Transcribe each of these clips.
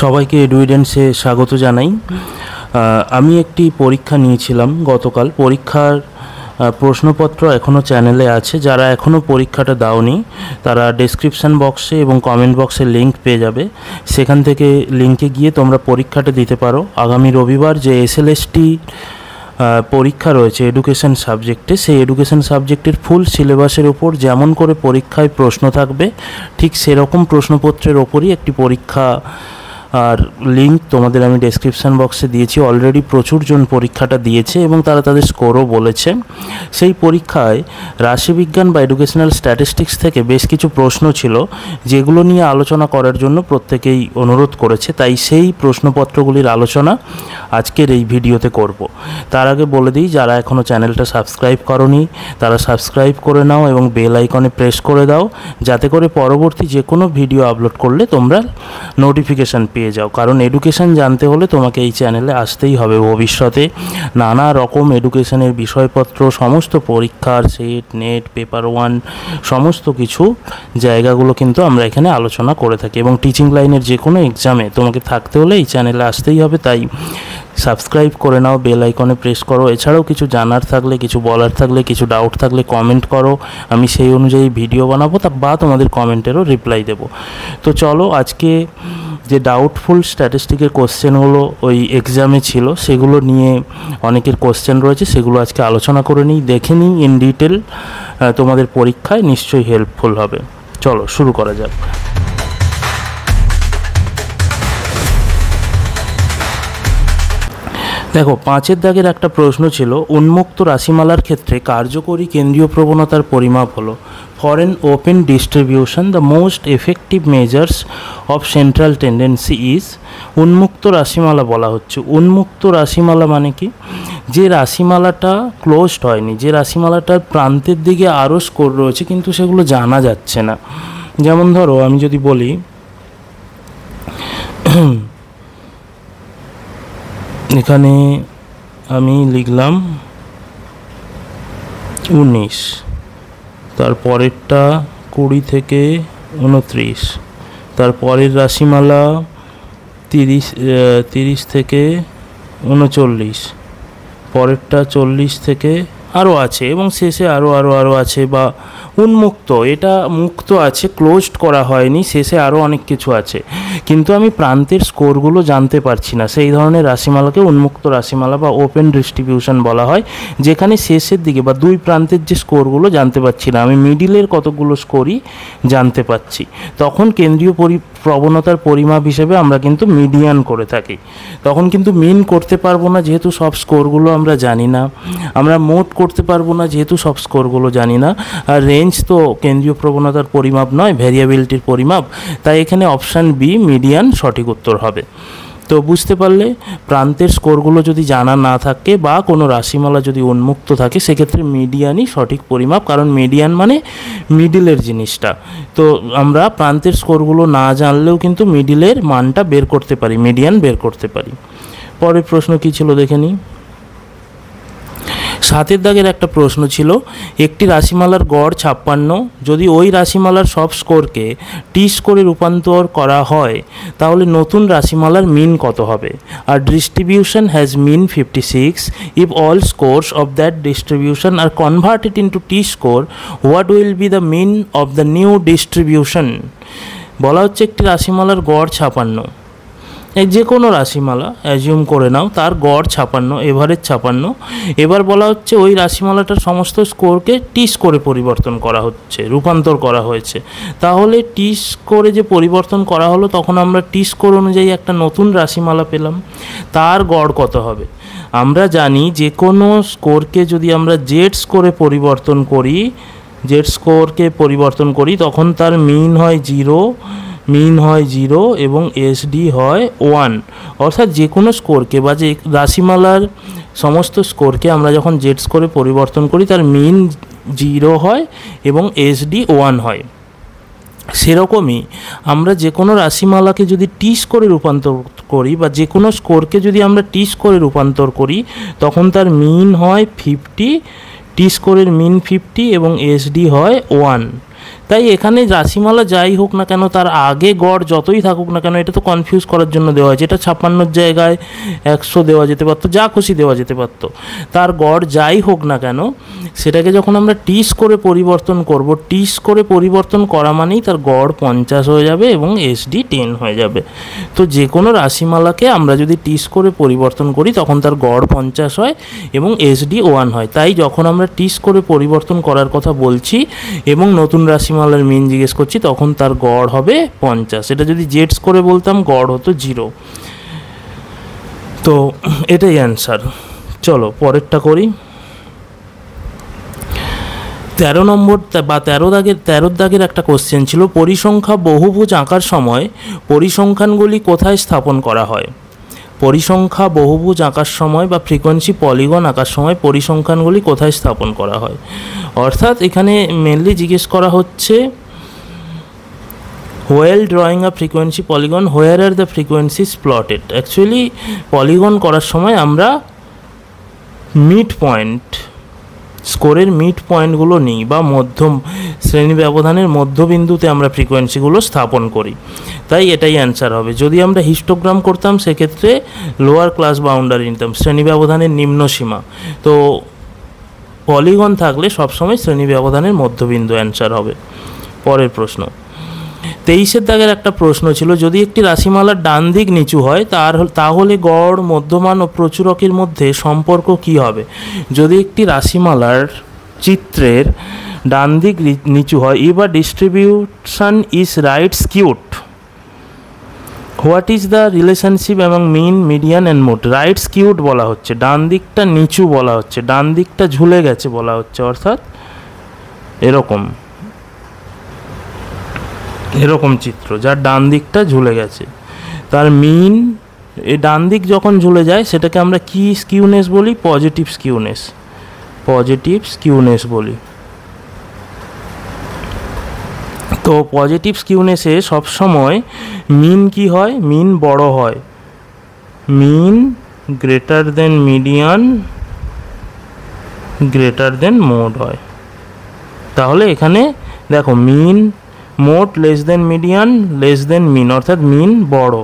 সবাইকে এডুইডেন্সে স্বাগত জানাই। আমি একটি পরীক্ষা নিয়েছিলাম গতকাল। পরীক্ষার প্রশ্নপত্র এখনও চ্যানেলে আছে। যারা এখনও পরীক্ষাটা দাওনি তারা ডেসক্রিপশান বক্সে এবং কমেন্ট বক্সে লিঙ্ক পেয়ে যাবে। সেখান থেকে লিঙ্কে গিয়ে তোমরা পরীক্ষাটা দিতে পারো। আগামী রবিবার যে এসএলএসটি পরীক্ষা রয়েছে এডুকেশন সাবজেক্টে, সেই এডুকেশন সাবজেক্টের ফুল সিলেবাসের ওপর যেমন করে পরীক্ষায় প্রশ্ন থাকবে ঠিক সেরকম প্রশ্নপত্রের ওপরই একটি পরীক্ষা আর লিঙ্ক তোমাদের আমি ডেসক্রিপশান বক্সে দিয়েছি। অলরেডি প্রচুরজন পরীক্ষাটা দিয়েছে এবং তারা তাদের স্কোরও বলেছে। সেই পরীক্ষায় রাশিবিজ্ঞান বা এডুকেশনাল স্ট্যাটিস্টিক্স থেকে বেশ কিছু প্রশ্ন ছিল যেগুলো নিয়ে আলোচনা করার জন্য প্রত্যেকেই অনুরোধ করেছে। তাই সেই প্রশ্নপত্রগুলির আলোচনা আজকের এই ভিডিওতে করব। তার আগে বলে দিই, যারা এখনও চ্যানেলটা সাবস্ক্রাইব করোনি তারা সাবস্ক্রাইব করে নাও এবং বেল আইকনে প্রেস করে দাও, যাতে করে পরবর্তী যে কোনো ভিডিও আপলোড করলে তোমরা নোটিফিকেশান পেয়ে যাও। কারণ এডুকেশন জানতে হলে তোমাকে এই চ্যানেলে আসতেই হবে। ভবিষ্যতে নানা রকম এডুকেশনের বিষয়পত্র, সমস্ত পরীক্ষার সেট, নেট, পেপার ওয়ান, সমস্ত কিছু জায়গাগুলো কিন্তু আমরা এখানে আলোচনা করে থাকি। এবং টিচিং লাইনের যে কোনো এক্সামে তোমাকে থাকতে হলে এই চ্যানেলে আসতেই হবে। তাই সাবস্ক্রাইব করে নাও, বেল আইকনে প্রেস করো। এছাড়াও কিছু জানার থাকলে, কিছু বলার থাকলে, কিছু ডাউট থাকলে কমেন্ট করো। আমি সেই অনুযায়ী ভিডিও বানাবো বা তোমাদের কমেন্টেরও রিপ্লাই দেবো। তো চলো, আজকে যে ডাউটফুল স্ট্যাটিস্টিকের কোশ্চেনগুলো ওই এক্সামে ছিল সেগুলো নিয়ে অনেকের কোশ্চেন রয়েছে, সেগুলো আজকে আলোচনা করে নিই, দেখে নিই ইন ডিটেল। তোমাদের পরীক্ষায় নিশ্চয়ই হেল্পফুল হবে। চলো শুরু করা যাক। দেখো, 5-এর দাগের একটা প্রশ্ন ছিল, উন্মুক্ত রাশিমালার ক্ষেত্রে কার্যকরী কেন্দ্রীয় প্রবণতার পরিমাপ হলো for an open distribution the most effective measures of central tendency is. উন্মুক্ত রাশিমালা বলা হচ্ছে। উন্মুক্ত রাশিমালা মানে কি? যে রাশিমালাটা ক্লোজড হয়নি, যে রাশিমালাটার প্রান্তের দিকে আরও স্কোর রয়েছে কিন্তু সেগুলো জানা যাচ্ছে না। যেমন ধরো আমি যদি বলি এখানে আমি লিখলাম 19, তারপরেরটা 20 থেকে 29, তারপরের রাশিমালা 30 থেকে 39, পরেরটা 40 থেকে আরও আছে এবং শেষে আরও আছে। বা উন্মুক্ত, এটা মুক্ত আছে, ক্লোজড করা হয়নি, শেষে আরও অনেক কিছু আছে, কিন্তু আমি প্রান্তের স্কোরগুলো জানতে পারছি না। সেই ধরনের রাশিমালাকে উন্মুক্ত রাশিমালা বা ওপেন ডিস্ট্রিবিউশন বলা হয়, যেখানে শেষের দিকে বা দুই প্রান্তের যে স্কোরগুলো জানতে পারছি না, আমি মিডিলের কতগুলো স্কোরই জানতে পারছি। তখন কেন্দ্রীয় প্রবণতার পরিমাপ হিসেবে আমরা কিন্তু মিডিয়ান করে থাকি। তখন কিন্তু মিন করতে পারবো না, যেহেতু সব স্কোরগুলো আমরা জানি না। আমরা মোট করতে পারবো না, যেহেতু সব স্কোরগুলো জানি না। আর রেঞ্জ তো কেন্দ্রীয় প্রবণতার পরিমাপ নয়, ভ্যারিয়েবিলিটির পরিমাপ। তাই এখানে অপশান বি মিডিয়ান সঠিক উত্তর হবে। তো বুঝতে পারলে, প্রান্তের স্কোরগুলো যদি জানা না থাকে বা কোনো রাশিমালা যদি উন্মুক্ত থাকে, সেক্ষেত্রে মিডিয়ানই সঠিক পরিমাপ। কারণ মিডিয়ান মানে মিডিলের জিনিসটা। তো আমরা প্রান্তের স্কোরগুলো না জানলেও কিন্তু মিডিলের মানটা বের করতে পারি, মিডিয়ান বের করতে পারি। পরের প্রশ্ন কী ছিল দেখে নিই। 7-এর দাগের একটা প্রশ্ন ছিল, একটি রাশিমালার গড় 56, যদি ওই রাশিমালার সব স্কোরকে টি স্কোরে রূপান্তর করা হয় তাহলে নতুন রাশিমালার মিন কত হবে? আর distribution has mean 56, if all scores of that distribution are converted into T score, what will be the mean of the new distribution? বলা হচ্ছে একটি রাশিমালার গড় 56, এই যে কোনো রাশিমালা অ্যাজিউম করে নাও, তার গড় 56, এভারেজ 56। এবার বলা হচ্ছে ওই রাশিমালাটার সমস্ত স্কোরকে টি স্কোরে পরিবর্তন করা হচ্ছে, রূপান্তর করা হয়েছে। তাহলে টি স্কোরে যে পরিবর্তন করা হলো, তখন আমরা টি স্কোর অনুযায়ী একটা নতুন রাশিমালা পেলাম, তার গড় কত হবে? আমরা জানি যে কোনো স্কোরকে যদি আমরা জেড স্কোরে পরিবর্তন করি, তখন তার মিন হয় 0 এবং এসডি হয় 1। অর্থাৎ যে কোনো স্কোরকে বা যে রাশিমালার সমস্ত স্কোরকে আমরা যখন জেড স্কোরে পরিবর্তন করি, তার মিন 0 হয় এবং এসডি 1 হয়। সেরকমই আমরা যে কোনো রাশিমালাকে যদি টি স্কোরে রূপান্তর করি বা যে কোনো স্কোরকে যদি আমরা টি স্কোরে রূপান্তর করি, তখন তার মিন হয় 50, টি স্কোরের মিন 50 এবং এসডি হয় 1। তাই এখানে রাশিমালা যাই হোক না কেন, তার আগে গড় যতই থাকুক না কেন, এটা তো কনফিউজ করার জন্য দেওয়া হয়েছে। এটা 56 জায়গায় 100 দেওয়া যেতে পারতো, যা খুশি দেওয়া যেতে পারতো। তার গড় যাই হোক না কেন, সেটাকে যখন আমরা টিস করে পরিবর্তন করব, টিস করে পরিবর্তন করা মানেই তার গড় 50 হয়ে যাবে এবং এসডি 10 হয়ে যাবে। তো যে কোনো রাশিমালাকে আমরা যদি টিস করে পরিবর্তন করি তখন তার গড় 50 হয় এবং এসডি 1 হয়। তাই যখন আমরা টিস করে পরিবর্তন করার কথা বলছি এবং নতুন রাশিমালার মিন জিজ্ঞেস করছি, তখন তার গড় হবে 50। এটা যদি জেডস করে বলতাম, গড় হতো 0। তো এটাই অ্যান্সার। চলো পরেরটা করি। 13 নম্বর বা 13 দাগের একটা কোশ্চেন ছিল, পরিসংখ্যা বহুভুজ আঁকার সময় পরিসংখ্যানগুলি কোথায় স্থাপন করা হয়? পরিসংখ্যা বহুভুজ আঁকার সময় বা ফ্রিকোয়েন্সি পলিগন আঁকার সময় পরিসংখ্যানগুলি কোথায় স্থাপন করা হয়? অর্থাৎ এখানে মেনলি জিজ্ঞেস করা হচ্ছে, while drawing a frequency polygon where are the frequencies plotted? Actually polygon করার সময় আমরা মিড পয়েন্ট, স্কোরের মিড পয়েন্টগুলো নিই বা মধ্যম শ্রেণী ব্যবধানের মধ্যবিন্দুতে আমরা ফ্রিকোয়েন্সিগুলো স্থাপন করি। তাই এটাই অ্যান্সার হবে। যদি আমরা হিস্টোগ্রাম করতাম সেক্ষেত্রে লোয়ার ক্লাস বাউন্ডারি নিতাম, শ্রেণী ব্যবধানের নিম্ন সীমা। তো পলিগন থাকলে সবসময় শ্রেণী ব্যবধানের মধ্যবিন্দু অ্যান্সার হবে। পরের প্রশ্ন 23 দাগের একটা প্রশ্ন ছিল, যদি একটি রাশিমালার ডান দিক নিচু হয় তাহলে গড়, মধ্যমান ও প্রচুরকের মধ্যে সম্পর্ক কি হবে? যদি একটি রাশিমালার চিত্রের ডান দিক নিচু হয়, if a distribution is right skewed, what is the relationship among mean, median and mode? Right skewed বলা হচ্ছে, ডান দিকটা নিচু বলা হচ্ছে, ডান দিকটা ঝুলে গেছে বলা হচ্ছে। অর্থাৎ এরকম চিত্র যার ডান দিকটা ঝুলে গেছে, তার মিন, এই ডান দিক যখন ঝুলে যায় সেটাকে আমরা কি স্কিউনেস বলি? পজিটিভ স্কিউনেস বলি। তো পজিটিভ স্কিউনেসে সবসময় মিন কি হয়? মিন বড় হয়, mean greater than median greater than mode হয়। তাহলে এখানে দেখো, mean mode less than median less than mean, অর্থাৎ মিন বড়,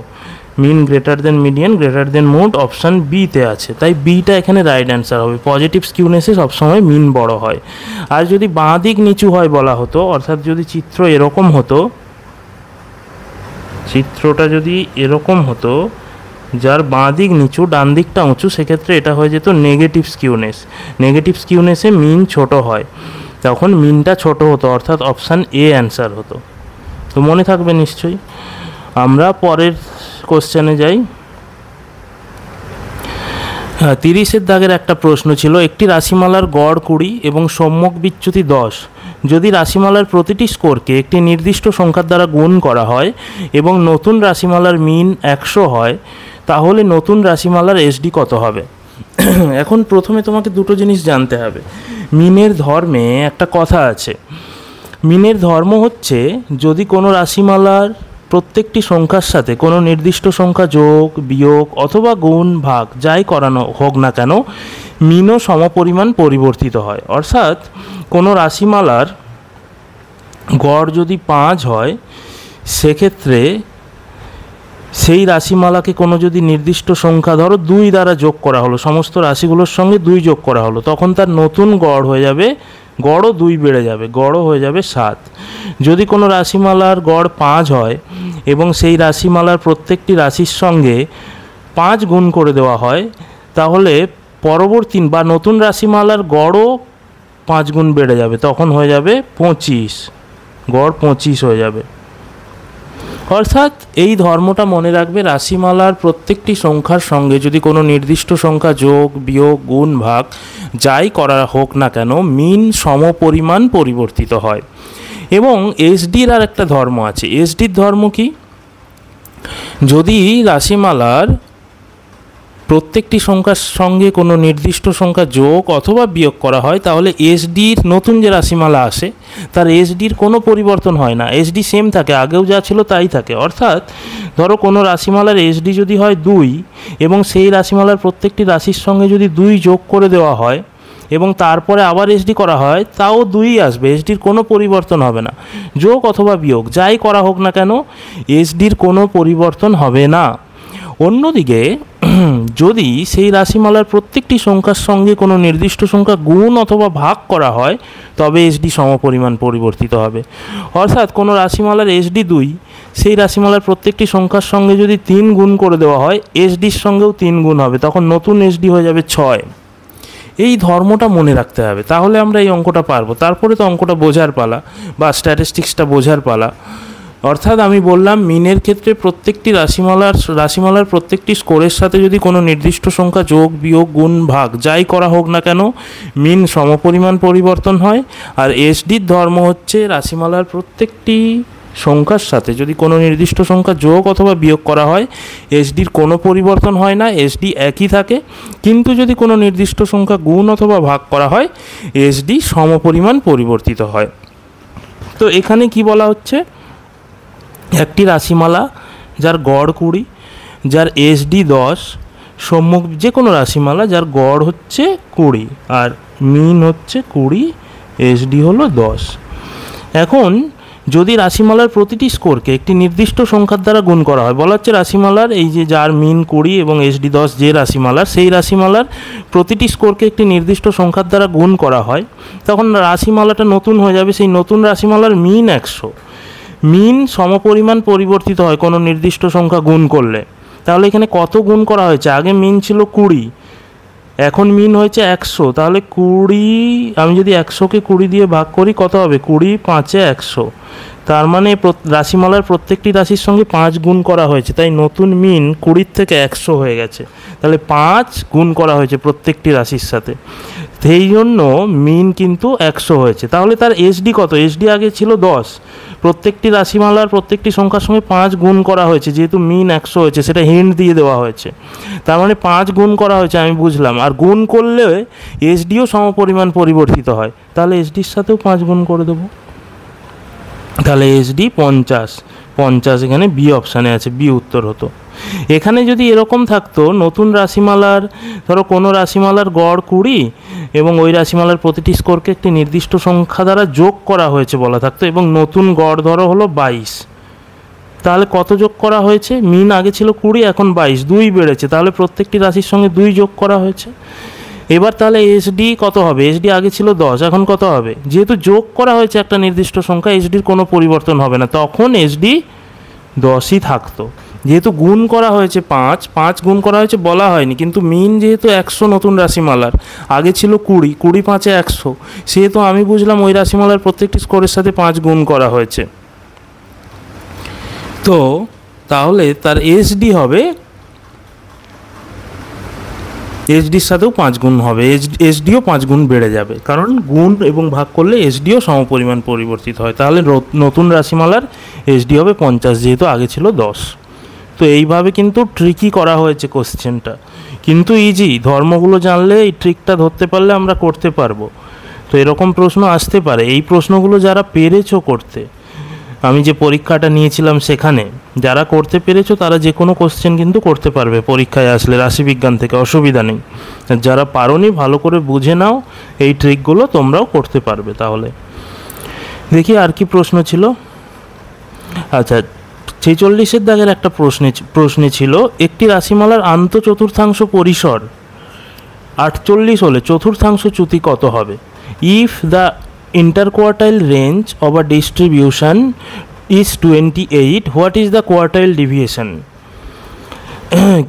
mean greater than median greater than mode option বিতে আছে। তাই বিটা এখানে রাইট অ্যান্সার হবে। পজিটিভ স্কিউনেসে সবসময় মিন বড় হয়। আর যদি বাঁ দিক নিচু হয় বলা হতো, অর্থাৎ যদি চিত্র এরকম হতো, চিত্রটা যদি এরকম হতো যার বাঁ দিক নিচু ডান দিকটা উঁচু, সেক্ষেত্রে এটা হয়ে যেত নেগেটিভ স্কিউনেস। নেগেটিভ স্কিউনেসে মিন ছোট হয়, তখন মিনটা ছোট হতো, অর্থাৎ অপশান এ অ্যান্সার হতো। তো মনে থাকবে নিশ্চয়ই। আমরা পরের কোশ্চেনে যাই। 30 দাগের একটা প্রশ্ন ছিল, একটি রাশিমালার গড় 20 এবং সম্যক বিচ্যুতি 10, যদি রাশিমালার প্রতিটি স্কোরকে একটি নির্দিষ্ট সংখ্যার দ্বারা গুণ করা হয় এবং নতুন রাশিমালার মিন 100 হয়, তাহলে নতুন রাশিমালার এসডি কত হবে? এখন প্রথমে তোমাকে দুটো জিনিস জানতে হবে। মিনের ধর্মে একটা কথা আছে, মিনের ধর্ম হচ্ছে যদি কোনো রাশিমালার প্রত্যেকটি সংখ্যার সাথে কোনো নির্দিষ্ট সংখ্যা যোগ, বিয়োগ অথবা গুণ, ভাগ যাই করানো হোক না কেন, মিনও সমপরিমাণ পরিবর্তিত হয়। অর্থাৎ কোনো রাশিমালার গড় যদি 5 হয়, সেক্ষেত্রে সেই রাশিমালাকে কোনো যদি নির্দিষ্ট সংখ্যা, ধরো 2 দ্বারা যোগ করা হলো, সমস্ত রাশিগুলোর সঙ্গে 2 যোগ করা হলো, তখন তার নতুন গড় হয়ে যাবে, গড়ও 2 বেড়ে যাবে, গড়ও হয়ে যাবে 7। যদি কোনো রাশিমালার গড় 5 হয় এবং সেই রাশিমালার প্রত্যেকটি রাশির সঙ্গে 5 গুণ করে দেওয়া হয়, তাহলে পরবর্তী বা নতুন রাশিমালার গড়ও 5 গুণ বেড়ে যাবে, তখন হয়ে যাবে 25, গড় 25 হয়ে যাবে। অর্থাৎ এই ধর্মটা মনে রাখবে, রাশিমালার প্রত্যেকটি সংখ্যার সঙ্গে যদি কোনো নির্দিষ্ট সংখ্যা যোগ, বিয়োগ, গুণ, ভাগ যাই করা হোক না কেন, মিন সমপরিমাণ পরিবর্তিত হয়। এবং এসডির আর একটা ধর্ম আছে। এসডির ধর্ম কি? যদি রাশিমালার প্রত্যেকটি সংখ্যার সঙ্গে কোনো নির্দিষ্ট সংখ্যা যোগ অথবা বিয়োগ করা হয়, তাহলে এসডির নতুন যে রাশিমালা আসে তার এসডির কোনো পরিবর্তন হয় না, এসডি সেম থাকে, আগেও যা ছিল তাই থাকে। অর্থাৎ ধরো কোনো রাশিমালার এসডি যদি হয় 2 এবং সেই রাশিমালার প্রত্যেকটি রাশির সঙ্গে যদি 2 যোগ করে দেওয়া হয়, এবং তারপরে আবার এসডি করা হয়, তাও 2ই আসবে, এসডির কোনো পরিবর্তন হবে না। যোগ অথবা বিয়োগ যাই করা হোক না কেন এসডির কোনো পরিবর্তন হবে না। অন্যদিকে যদি সেই রাশিমালার প্রত্যেকটি সংখ্যার সঙ্গে কোনো নির্দিষ্ট সংখ্যা গুণ অথবা ভাগ করা হয় তবে এসডি সমপরিমাণ পরিবর্তিত হবে। অর্থাৎ কোনো রাশিমালার এসডি 2, সেই রাশিমালার প্রত্যেকটি সংখ্যার সঙ্গে যদি 3 গুণ করে দেওয়া হয় এসডির সঙ্গেও 3 গুণ হবে, তখন নতুন এসডি হয়ে যাবে 6। এই ধর্মটা মনে রাখতে হবে, তাহলে আমরা এই অঙ্কটা পারবো। তারপরে তো অঙ্কটা বোঝার পালা বা স্ট্যাটিস্টিক্সটা বোঝার পালা। অর্থাৎ আমি বললাম মিনের ক্ষেত্রে প্রত্যেকটি রাশিমালার প্রত্যেকটি স্কোরের সাথে যদি কোনো নির্দিষ্ট সংখ্যা যোগ বিয়োগ গুণ ভাগ যাই করা হোক না কেন মিন সমপরিমাণ পরিবর্তন হয়। আর এসডির ধর্ম হচ্ছে রাশিমালার প্রত্যেকটি সংখ্যার সাথে যদি কোনো নির্দিষ্ট সংখ্যা যোগ অথবা বিয়োগ করা হয় এসডির কোনো পরিবর্তন হয় না, এসডি একই থাকে। কিন্তু যদি কোনো নির্দিষ্ট সংখ্যা গুণ অথবা ভাগ করা হয় এসডি সমপরিমাণ পরিবর্তিত হয়। তো এখানে কি বলা হচ্ছে, একটি রাশিমালা যার গড় 20, যার এসডি 10, সম্মুখ যে কোনো রাশিমালা যার গড় হচ্ছে 20 আর মিন হচ্ছে 20, এসডি হলো 10। এখন যদি রাশিমালার প্রতিটি স্কোরকে একটি নির্দিষ্ট সংখ্যার দ্বারা গুণ করা হয়, বলা হচ্ছে রাশিমালার এই যে যার মিন 20 এবং এসডি 10 যে রাশিমালার, সেই রাশিমালার প্রতিটি স্কোরকে একটি নির্দিষ্ট সংখ্যার দ্বারা গুণ করা হয়, তখন রাশিমালাটা নতুন হয়ে যাবে। সেই নতুন রাশিমালার মিন 100। মিন সমপরিমাণ পরিবর্তিত হয় কোনো নির্দিষ্ট সংখ্যা গুণ করলে। তাহলে এখানে কত গুণ করা হয়েছে, আগে মিন ছিল 20, এখন মিন হয়েছে 100। তাহলে 20, আমি যদি 100কে 20 দিয়ে ভাগ করি কত হবে, 20 5 100। তার মানে রাশিমালার প্রত্যেকটি রাশির সঙ্গে 5 গুণ করা হয়েছে, তাই নতুন মিন 20 থেকে 100 হয়ে গেছে। তাহলে 5 গুণ করা হয়েছে প্রত্যেকটি রাশির সাথে, সেই জন্য মিন কিন্তু 100 হয়েছে। তাহলে তার এসডি কত, এসডি আগে ছিল 10, প্রত্যেকটি রাশিমালার প্রত্যেকটি সংখ্যার সঙ্গে 5 গুণ করা হয়েছে, যেহেতু মিন 100 হয়েছে সেটা হিন্ট দিয়ে দেওয়া হয়েছে। তার মানে 5 গুণ করা হয়েছে, আমি বুঝলাম। আর গুণ করলে এসডিও সমপরিমাণ পরিবর্তিত হয়, তাহলে এসডির সাথেও 5 গুণ করে দেবো। তাহলে এসডি 50 এখানে বি অপশানে আছে, বি উত্তর হতো। এখানে যদি এরকম থাকতো নতুন রাশিমালার, ধরো কোনো রাশিমালার গড় 20 এবং ওই রাশিমালার প্রতিটি স্কোরকে একটি নির্দিষ্ট সংখ্যা দ্বারা যোগ করা হয়েছে বলা থাকতো, এবং নতুন গড় ধরো হলো 22, তাহলে কত যোগ করা হয়েছে, মিন আগে ছিল 20 এখন 22, 2 বেড়েছে, তাহলে প্রত্যেকটি রাশির সঙ্গে 2 যোগ করা হয়েছে। এবার তাহলে এসডি কত হবে, এসডি আগে ছিল 10 এখন কত হবে, যেহেতু যোগ করা হয়েছে একটা নির্দিষ্ট সংখ্যা এসডির কোনো পরিবর্তন হবে না, তখন এসডি 10ই থাকতো। যেহেতু গুণ করা হয়েছে 5 গুণ করা হয়েছে বলা হয়নি, কিন্তু মিন যেহেতু 100 নতুন রাশিমালার, আগে ছিল 20, 20 5 100, সেহেতু আমি বুঝলাম ওই রাশিমালার প্রত্যেকটি স্কোরের সাথে 5 গুণ করা হয়েছে। তো তাহলে তার এসডি হবে, এসডির সাথেও 5 গুণ হবে, এসডিও 5 গুণ বেড়ে যাবে, কারণ গুণ এবং ভাগ করলে এসডিও সমপরিমাণ পরিবর্তিত হয়। তাহলে নতুন রাশিমালার এসডি হবে 50, যেহেতু আগে ছিল 10। তো এইভাবে কিন্তু ট্রিকই করা হয়েছে কোশ্চেনটা, কিন্তু ইজি। ধর্মগুলো জানলে এই ট্রিকটা ধরতে পারলে আমরা করতে পারবো। তো এরকম প্রশ্ন আসতে পারে, এই প্রশ্নগুলো যারা পেরেছো করতে, আমি যে পরীক্ষাটা নিয়েছিলাম সেখানে যারা করতে পেরেছো তারা যে কোনো কোশ্চেন কিন্তু করতে পারবে পরীক্ষায় আসলে রাশিবিজ্ঞান থেকে, অসুবিধা নেই। যারা পারোনি ভালো করে বুঝে নাও, এই ট্রিকগুলো তোমরাও করতে পারবে। তাহলে দেখি আর কি প্রশ্ন ছিল। আচ্ছা, 46-এর দাগের একটা প্রশ্নে ছিল, একটি রাশিমালার আন্তঃচতুর্থাংশ পরিসর 48 হলে চতুর্থাংশ চ্যুতি কত হবে? If the interquartile range of a distribution is 28, what is the quartile deviation?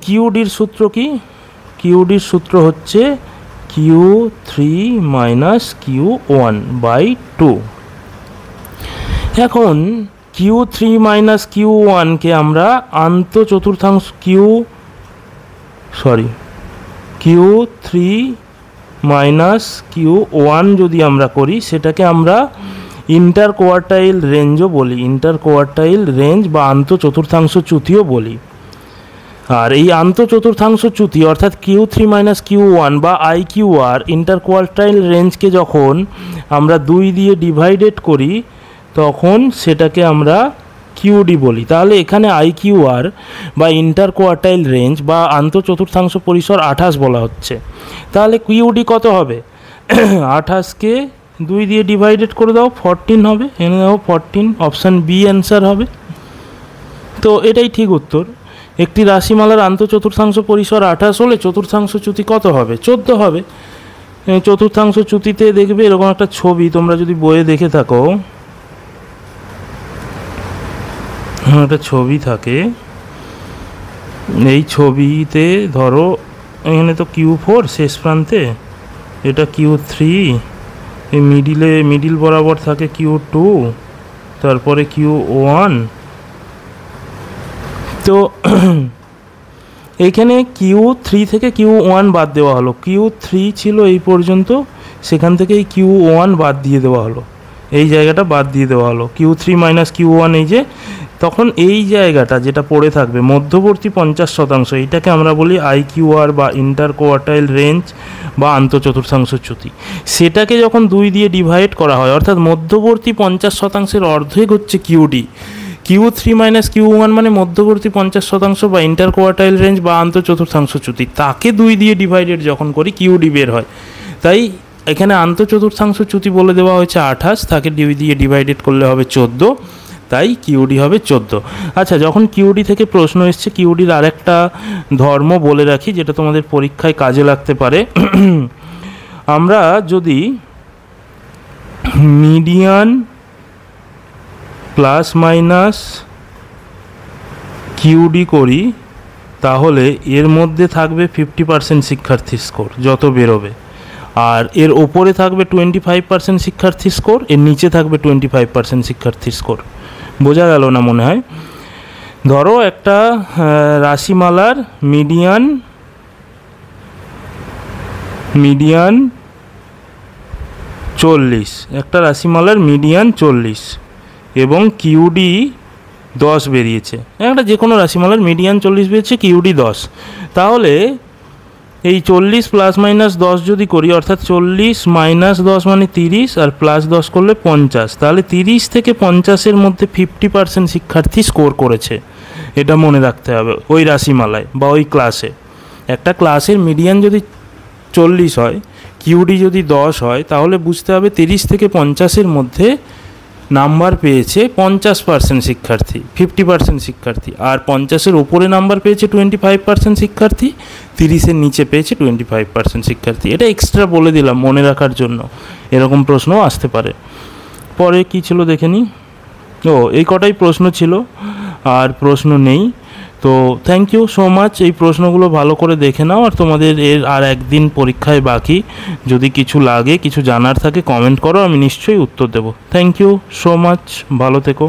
কিউডির সূত্র কি? কিউডির সূত্র হচ্ছে Q3 minus Q1/2। এখন Q3 minus Q1-কে আমরা আন্তঃচতুর্থাংশ Q3 মাইনাস Q1 যদি আমরা করি, সেটাকে আমরা ইন্টারকোয়ার্টাইল রেঞ্জও বলি, ইন্টারকোয়ার্টাইল রেঞ্জ বা আন্তঃচতুর্থাংশ চ্যুতিও বলি। আর এই আন্তঃচতুর্থাংশ চ্যুতি অর্থাৎ Q3 মাইনাস Q1 বা IQR ইন্টারকোয়ার্টাইল রেঞ্জকে যখন আমরা 2 দিয়ে ডিভাইডেড করি তখন সেটাকে আমরা কিউডি বলি। তাহলে এখানে IQR বা ইন্টারকোয়ার্টাইল রেঞ্জ বা আন্তঃচতুর্থাংশ পরিসর 28 বলা হচ্ছে, তাহলে কিউডি কত হবে? 28কে 2 দিয়ে ডিভাইডেড করে দাও, 14 হবে। এনে দাও 14, অপশান বি অ্যান্সার হবে। তো এটাই ঠিক উত্তর। একটি রাশিমালার আন্তঃচতুর্থাংশ পরিসর 28 হলে চতুর্থাংশ চ্যুতি কত হবে? 14 হবে। চতুর্থাংশ চ্যুতিতে দেখবে এরকম একটা ছবি, তোমরা যদি বইয়ে দেখে থাকো, একটা ছবি থাকে। এই ছবিতে ধরো এখানে তো Q4 শেষ প্রান্তে, এটা Q3, এই মিডিল বরাবর থাকে Q2, তারপরে Q1। তো এইখানে Q3 থেকে Q1 বাদ দেওয়া হলো। Q3 ছিল এই পর্যন্ত, সেখান থেকে এই Q1 বাদ দিয়ে দেওয়া হলো, এই জায়গাটা বাদ দিয়ে দেওয়া হলো। Q3 মাইনাস Q1, এই যে তখন এই জায়গাটা যেটা পড়ে থাকবে মধ্যবর্তী 50%, এইটাকে আমরা বলি IQR বা ইন্টার কোয়ার্টাইল রেঞ্জ বা আন্তঃচতুর্থাংশ চ্যুতি। সেটাকে যখন 2 দিয়ে ডিভাইড করা হয়, অর্থাৎ মধ্যবর্তী 50%-এর অর্ধেক হচ্ছে QD। Q3 মাইনাস Q1 মানে মধ্যবর্তী 50% বা ইন্টার কোয়ার্টাইল রেঞ্জ বা আন্তঃচতুর্থাংশ চ্যুতি, তাকে 2 দিয়ে ডিভাইডেড যখন করি QD বের হয়। তাই এখানে আন্তঃচতুর্থাংশ চ্যুতি বলে দেওয়া হয়েছে 28, তাকে 2 দিয়ে ডিভাইডেড করলে হবে 14, তাই কিউডি হবে 14। আচ্ছা, যখন কিউডি থেকে প্রশ্ন এসছে, কিউডির আরেকটা ধর্ম বলে রাখি যেটা তোমাদের পরীক্ষায় কাজে লাগতে পারে। আমরা যদি মিডিয়ান প্লাস মাইনাস কিউডি করি, তাহলে এর মধ্যে থাকবে 50% শিক্ষার্থীর স্কোর যত বেরোবে, আর এর ওপরে থাকবে 25% শিক্ষার্থীর স্কোর, এর নিচে থাকবে 25% শিক্ষার্থীর স্কোর। বোঝা গেল না মনে হয়? ধরো একটা রাশিমালার মিডিয়ান 40, একটা রাশিমালার মিডিয়ান 40 এবং কিউডি 10 বেরিয়েছে। একটা যে কোনো রাশিমালার মিডিয়ান 40 বেরিয়েছে, কিউডি 10। তাহলে এই 40 প্লাস মাইনাস 10 যদি করি, অর্থাৎ 40 মাইনাস 10 মানে 30, আর প্লাস 10 করলে 50, তাহলে 30 থেকে 50-এর মধ্যে 50% শিক্ষার্থী স্কোর করেছে। এটা মনে রাখতে হবে ওই রাশিমালায় বা ওই ক্লাসে। একটা ক্লাসের মিডিয়ান যদি 40 হয়, কিউডি যদি 10 হয়, তাহলে বুঝতে হবে 30 থেকে 50-এর মধ্যে নাম্বার পেয়েছে 50% শিক্ষার্থী, 50% শিক্ষার্থী, আর 50-এর ওপরে নাম্বার পেয়েছে 25% শিক্ষার্থী, 30-এর নিচে পেয়েছে 25% শিক্ষার্থী। এটা এক্সট্রা বলে দিলাম মনে রাখার জন্য, এরকম প্রশ্নও আসতে পারে। পরে কি ছিল দেখে নিই। এই কটাই প্রশ্ন ছিল, আর প্রশ্ন নেই। তো থ্যাংক ইউ সো মাচ। এই প্রশ্নগুলো ভালো করে দেখে নাও, আর তোমাদের আর একদিন পরীক্ষায় বাকি। যদি কিছু লাগে, কিছু জানার থাকে, কমেন্ট করো, আমি নিশ্চয়ই উত্তর দেবো। থ্যাংক ইউ সো মাচ, ভালো থেকো।